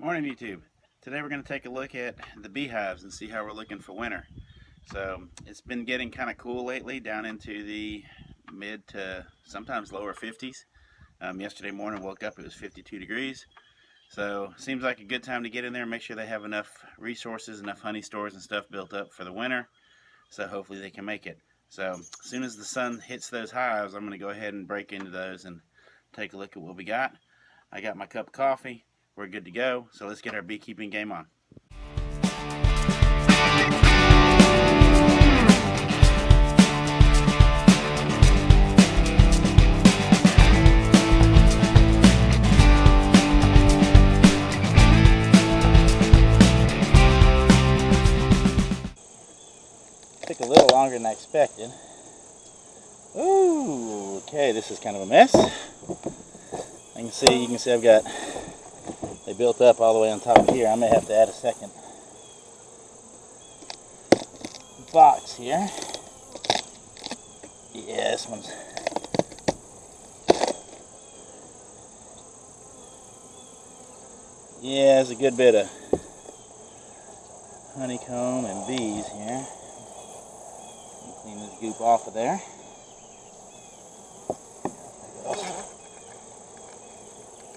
Morning YouTube. Today we're going to take a look at the beehives and see how we're looking for winter. So it's been getting kind of cool lately, down into the mid to sometimes lower 50s. Yesterday morning woke up, it was 52 degrees. So seems like a good time to get in there and make sure they have enough resources, enough honey stores and stuff built up for the winter. So hopefully they can make it. So as soon as the sun hits those hives, I'm going to go ahead and break into those and take a look at what we got. I got my cup of coffee. We're good to go, so let's get our beekeeping game on. Took a little longer than I expected. Ooh, okay, this is kind of a mess. You can see I've got, they built up all the way on top here. I may have to add a second box here. Yeah, this one's, yeah, there's a good bit of honeycomb and bees here. Clean this goop off of there.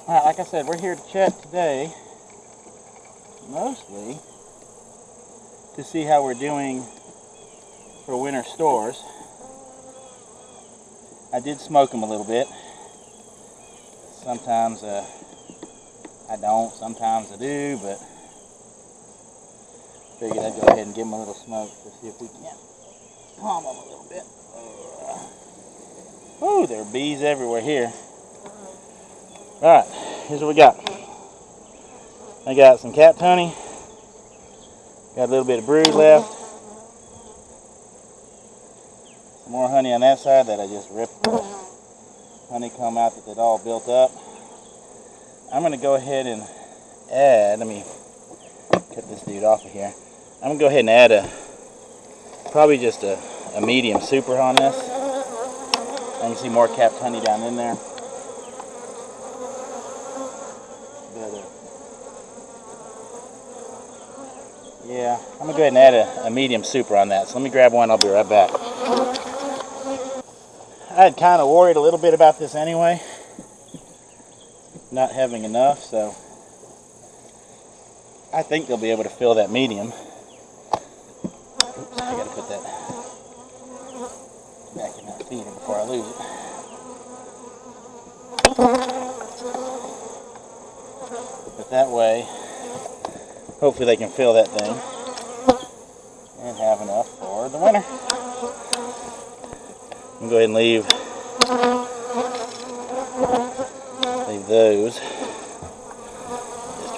Alright, like I said, we're here to check today, mostly to see how we're doing for winter stores. I did smoke them a little bit. Sometimes I don't, sometimes I do, but figured I'd go ahead and give them a little smoke to see if we can calm them a little bit. Oh, there are bees everywhere here. Alright, here's what we got. I got some capped honey. Got a little bit of brood left. Some more honey on that side that I just ripped the honeycomb out that they'd all built up. I'm going to go ahead and add, let me cut this dude off of here. I'm going to go ahead and add probably just a medium super on this. I can see more capped honey down in there. Yeah, I'm going to go ahead and add a medium super on that. So let me grab one, I'll be right back. I had kind of worried a little bit about this anyway, not having enough, so I think they'll be able to fill that medium. Oops, I got to put that back in that feeder before I lose it. But that way, hopefully they can fill that thing and have enough for the winter. I'm going to go ahead and leave those just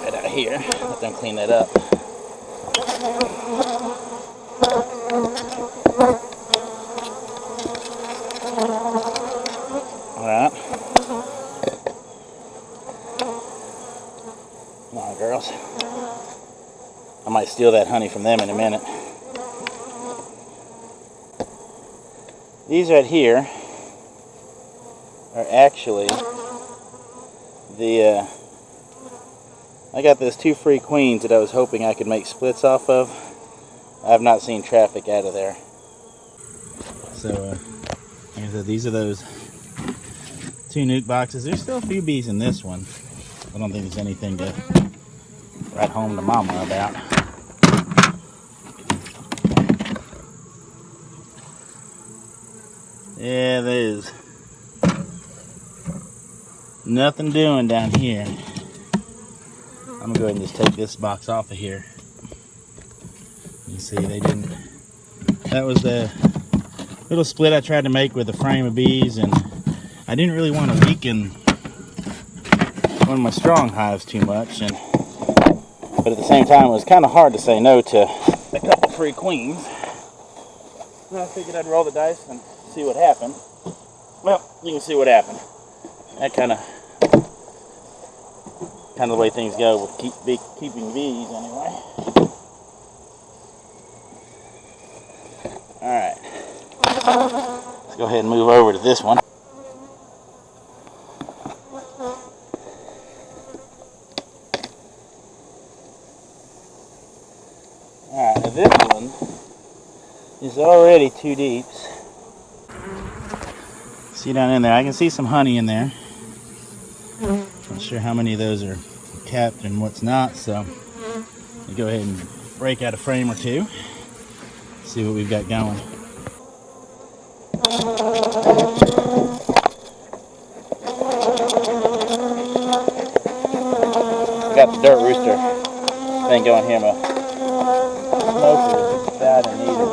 right out here. Let them clean that up. Alright. Come on, girls. I might steal that honey from them in a minute. These right here are actually the, I got those 2 free queens that I was hoping I could make splits off of. I have not seen traffic out of there. So, like I said, these are those 2 nuke boxes. There's still a few bees in this one. I don't think there's anything to write home to mama about. Yeah, there's nothing doing down here. I'm gonna go ahead and just take this box off of here. You see, they didn't. That was the little split I tried to make with a frame of bees, and I didn't really want to weaken one of my strong hives too much. But at the same time, it was kind of hard to say no to a couple free queens. So I figured I'd roll the dice and see what happened. Well, you can see what happened. That kind of the way things go with keeping bees anyway. Alright. Let's go ahead and move over to this one. Alright, now this one is already 2 deeps. See down in there, I can see some honey in there. Not sure how many of those are capped and what's not, so I'll go ahead and break out a frame or two, see what we've got going. I got the dirt rooster thing going here. My smoker is about in need of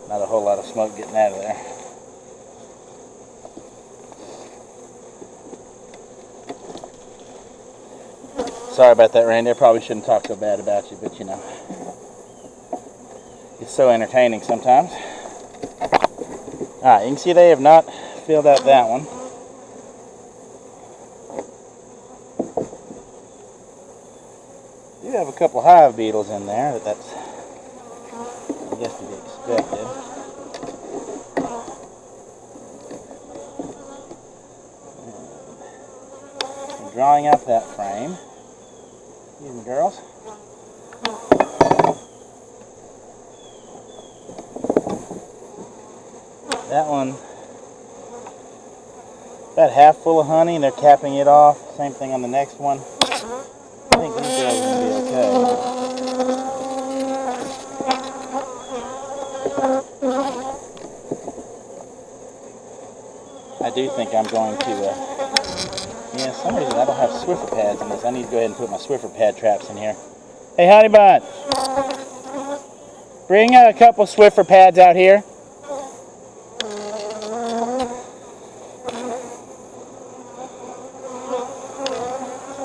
not a whole lot of smoke getting out of there. Sorry about that, Randy. I probably shouldn't talk so bad about you, but you know, it's so entertaining sometimes. Alright, you can see they have not filled out that one. Do have a couple hive beetles in there, but that's, I guess, to be expected. I'm drawing out that frame. Excuse me, girls. That one, about half full of honey, and they're capping it off. Same thing on the next one. I think these guys are going to be okay. I do think I'm going to, yeah, for some reason I don't have Swiffer pads in this. I need to go ahead and put my Swiffer pad traps in here. Hey, honey bun, bring a couple Swiffer pads out here.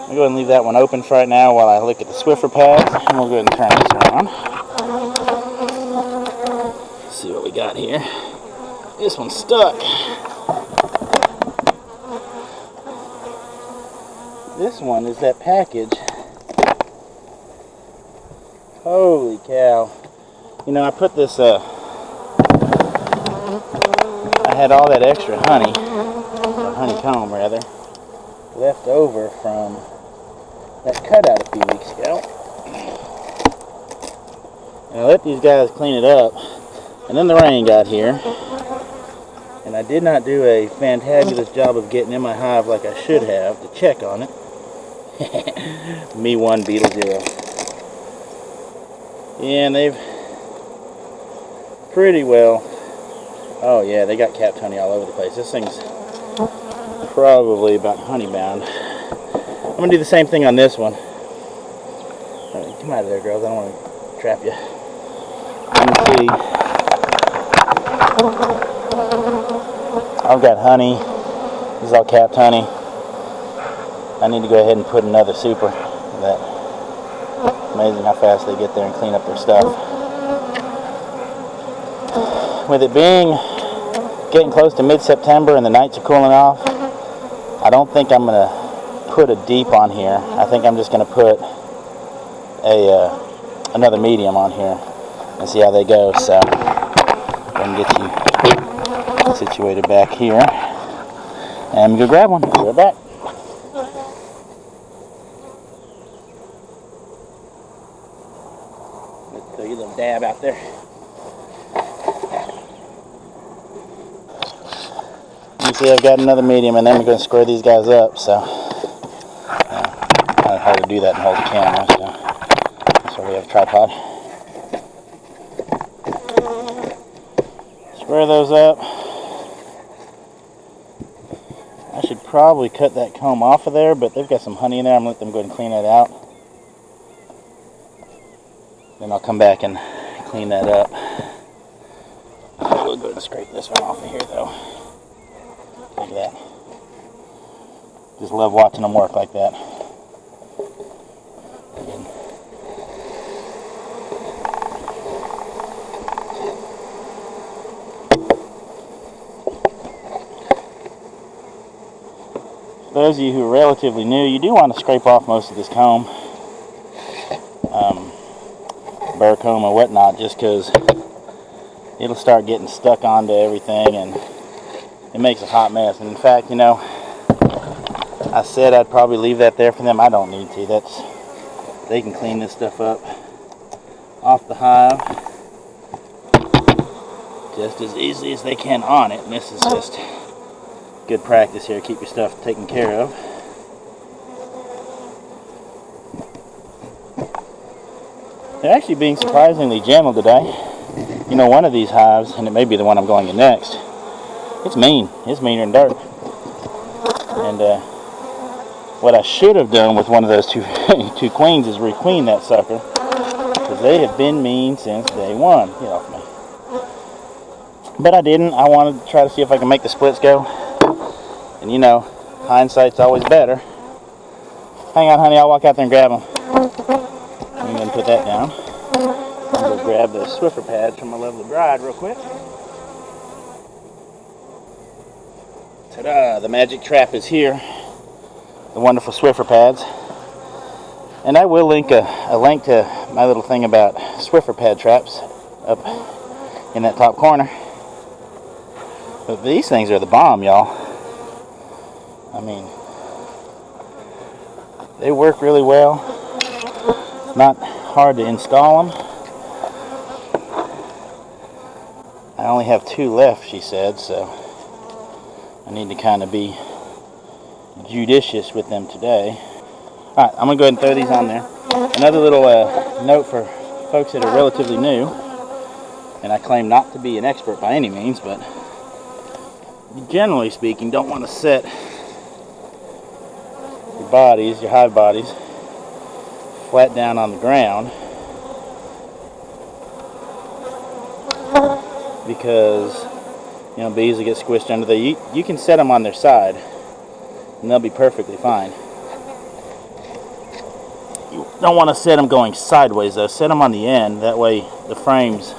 I'll go ahead and leave that one open for right now while I look at the Swiffer pads, and we'll go ahead and turn this around. Let's see what we got here. This one's stuck. This one is that package. Holy cow. You know, I put this, I had all that extra honey, or honeycomb rather, left over from that cutout a few weeks ago. And I let these guys clean it up, and then the rain got here, and I did not do a fantabulous job of getting in my hive like I should have to check on it. Me 1, beetle 0. Yeah, and they've pretty well, oh yeah, they got capped honey all over the place. This thing's probably about honey bound. I'm going to do the same thing on this one. Right, come out of there, girls. I don't want to trap you. Let me see. I've got honey. This is all capped honey. I need to go ahead and put another super. That amazing how fast they get there and clean up their stuff. With it being getting close to mid-September and the nights are cooling off, I don't think I'm going to put a deep on here. I think I'm just going to put a another medium on here and see how they go. So I can get you situated back here, and I'm going to grab one. Be right back. Let's throw you a little dab out there. You see, I've got another medium, and then we're going to square these guys up. So it's hard to do that and hold the camera. So that's why we have a tripod. Square those up. I should probably cut that comb off of there, but they've got some honey in there. I'm going to let them go ahead and clean that out. Then I'll come back and clean that up. We'll go ahead and scrape this one off of here, though. Look at that. Just love watching them work like that. For those of you who are relatively new, you do want to scrape off most of this comb, burr comb or whatnot, just because it'll start getting stuck onto everything and it makes a hot mess. And in fact, you know, I said I'd probably leave that there for them. I don't need to. they can clean this stuff up off the hive just as easily as they can on it. And this is just good practice here. Keep your stuff taken care of. They're actually being surprisingly gentle today. You know, one of these hives, and it may be the one I'm going in next, it's mean. It's meaner than dirt. And what I should have done with one of those two queens is requeen that sucker, because they have been mean since day one. Get off me. But I didn't. I wanted to try to see if I can make the splits go. And you know, hindsight's always better. Hang on, honey. I'll walk out there and grab them. I'm going to put that down. I'm going to grab the Swiffer pads from my lovely bride real quick. Ta-da! The magic trap is here. The wonderful Swiffer pads. And I will link a link to my little thing about Swiffer pad traps up in that top corner. But these things are the bomb, y'all. I mean, they work really well. Not hard to install them. I only have 2 left, she said, so I need to kind of be judicious with them today. Alright, I'm going to go ahead and throw these on there. Another little note for folks that are relatively new, and I claim not to be an expert by any means, but generally speaking, don't want to set your bodies, your hive bodies, flat down on the ground, because you know, bees will get squished under there. You can set them on their side and they'll be perfectly fine. You don't want to set them going sideways though. Set them on the end, that way the frames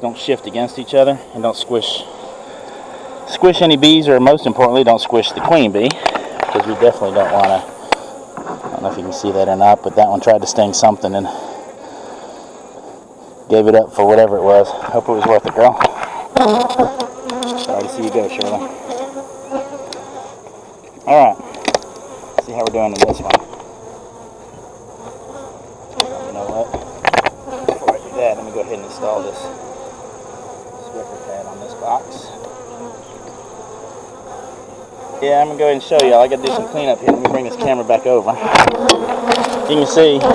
don't shift against each other and don't squish any bees, or most importantly, don't squish the queen bee, because we definitely don't want to. I don't know if you can see that or not, but that one tried to sting something and gave it up for whatever it was. Hope it was worth it, girl. Sorry to see you go, Shirley. Alright, see how we're doing in this one. You know what? Before I do that, let me go ahead and install this Swiffer pad on this box. Yeah, I'm going to go ahead and show y'all. I got to do some cleanup here. Let me bring this camera back over. You can see, I'm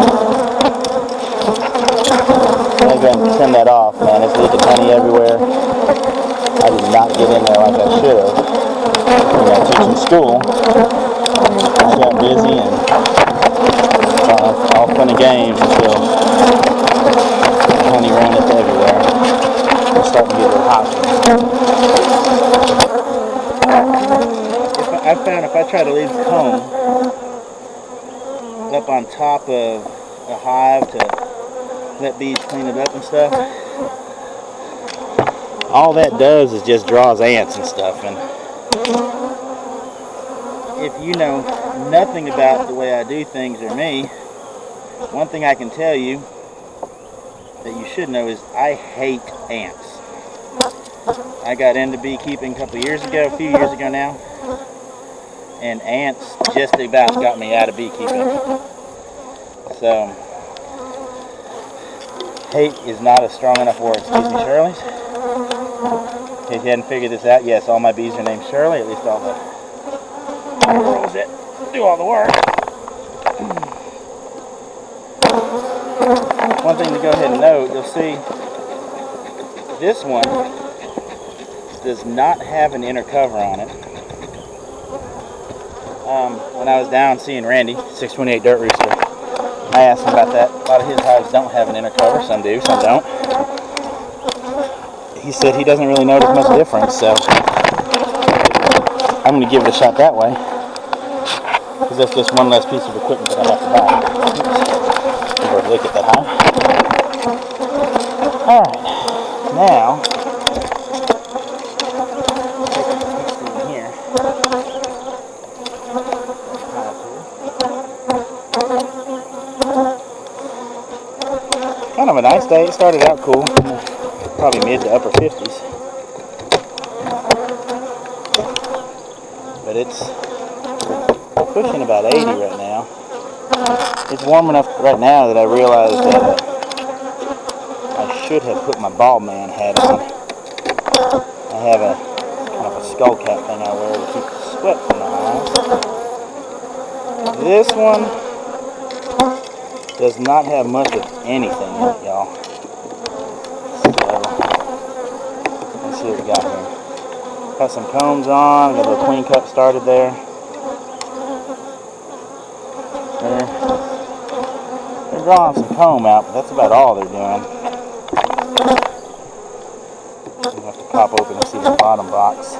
going to go ahead and trim that off, man. It's leaking honey everywhere. I did not get in there like I should have. You know, teaching school, I got busy and all fun and games until honey ran up everywhere. It's starting to get a little hot. I found if I try to leave the comb up on top of a hive to let bees clean it up and stuff, all that does is just draws ants and stuff. And if you know nothing about the way I do things or me, one thing I can tell you that you should know is I hate ants. I got into beekeeping a few years ago now, and ants just about got me out of beekeeping. So, hate is not a strong enough word. Excuse me, Shirley's. In case you hadn't figured this out, yes, all my bees are named Shirley, at least all the girls that do all the work. One thing to go ahead and note, you'll see this one does not have an inner cover on it. When I was down seeing Randy, 628 Dirt Rooster, I asked him about that. A lot of his hives don't have an inner cover. Some do, some don't. He said he doesn't really notice much difference, so I'm going to give it a shot that way, because that's just one less piece of equipment that I have to buy. Oops. Look at that hive. Alright, now, here. Kind of a nice day. It started out cool, probably mid to upper 50s, but it's pushing about 80 right now. It's warm enough right now that I realized that I should have put my bald man hat on. I have a kind of a skull cap thing I wear to keep the sweat from my eyes. This one does not have much of anything in it, y'all. So, let's see what we got here. Got some combs on, got a little queen cup started there. They're drawing some comb out, but that's about all they're doing. I'm gonna have to pop open and see the bottom box.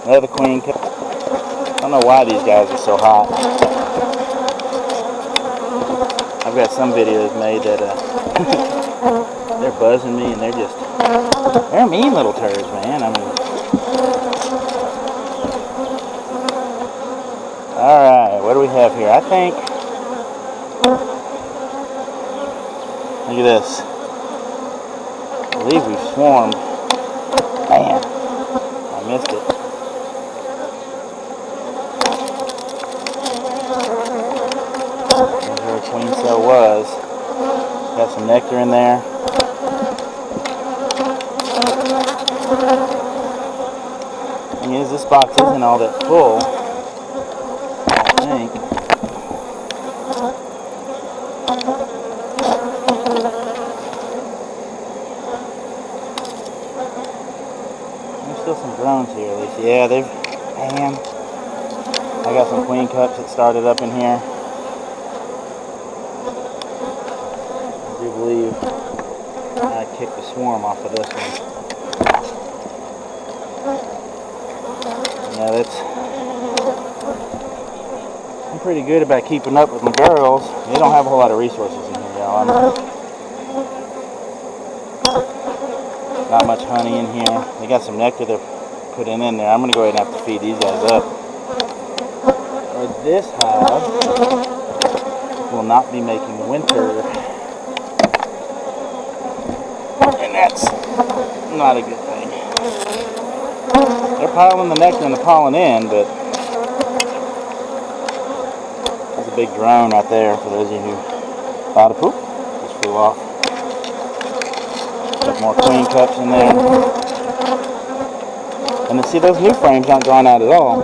Another queen cup. I don't know why these guys are so hot. I've got some videos made that they're buzzing me and they're mean little turds, man. I mean, alright, what do we have here? I think, look at this. I believe we've swarmed. Man, I missed it. There's where a queen cell was. Got some nectar in there. Thing is, this box isn't all that full, I think. There's still some drones here, at least. Yeah, man. I got some queen cups that started up in here. I do believe I kicked the swarm off of this one. Yeah, I'm pretty good about keeping up with my girls. They don't have a whole lot of resources in here, y'all. Not much honey in here. They got some nectar they're putting in there. I'm going to go ahead and have to feed these guys up. Or this hive will not be making winter. And that's not a good thing. They're piling the nectar and the pollen in, but there's a big drone right there for those of you who thought of poop. Just flew off. Got more queen cups in there. And then see, those new frames aren't drawn out at all.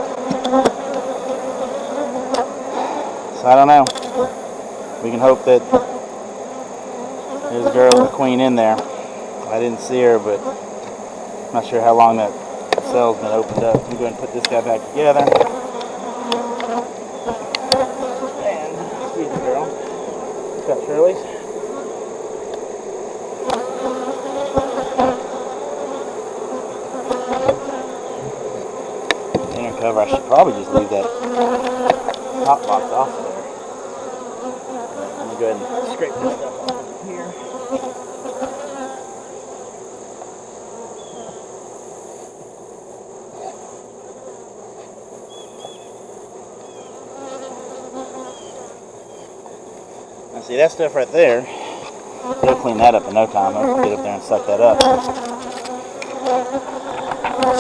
So I don't know. We can hope that there's a girl with a queen in there. I didn't see her, but I'm not sure how long that cell's been opened up. I'm going to put this guy back together. And, excuse me, girl. What's up, Shirley's? Inner cover, I should probably just leave that top box off of there. Let me go ahead and scrape this stuff off of here. Now see, that stuff right there, they'll clean that up in no time. They'll get up there and suck that up.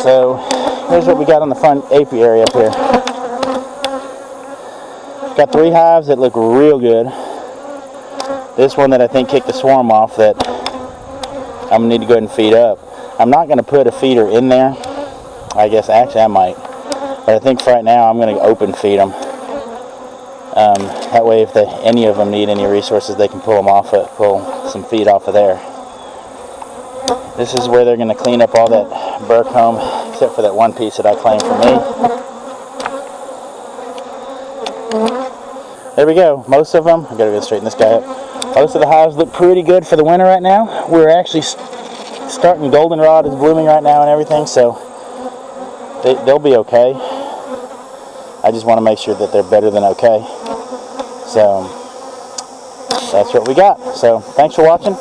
So, here's what we got on the front apiary up here. Got 3 hives that look real good. This one that I think kicked the swarm off that I'm going to need to go ahead and feed up. I'm not going to put a feeder in there. I guess, actually I might. But I think for right now I'm going to open feed them. That way if any of them need any resources, they can pull some feed off of there. This is where they're going to clean up all that burr comb, except for that one piece that I claimed for me. There we go. Most of them, I gotta go straighten this guy up. Most of the hives look pretty good for the winter right now. We're actually starting, goldenrod is blooming right now and everything, so they'll be okay. I just want to make sure that they're better than okay. So that's what we got. So thanks for watching.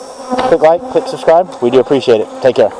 Click like, click subscribe. We do appreciate it. Take care.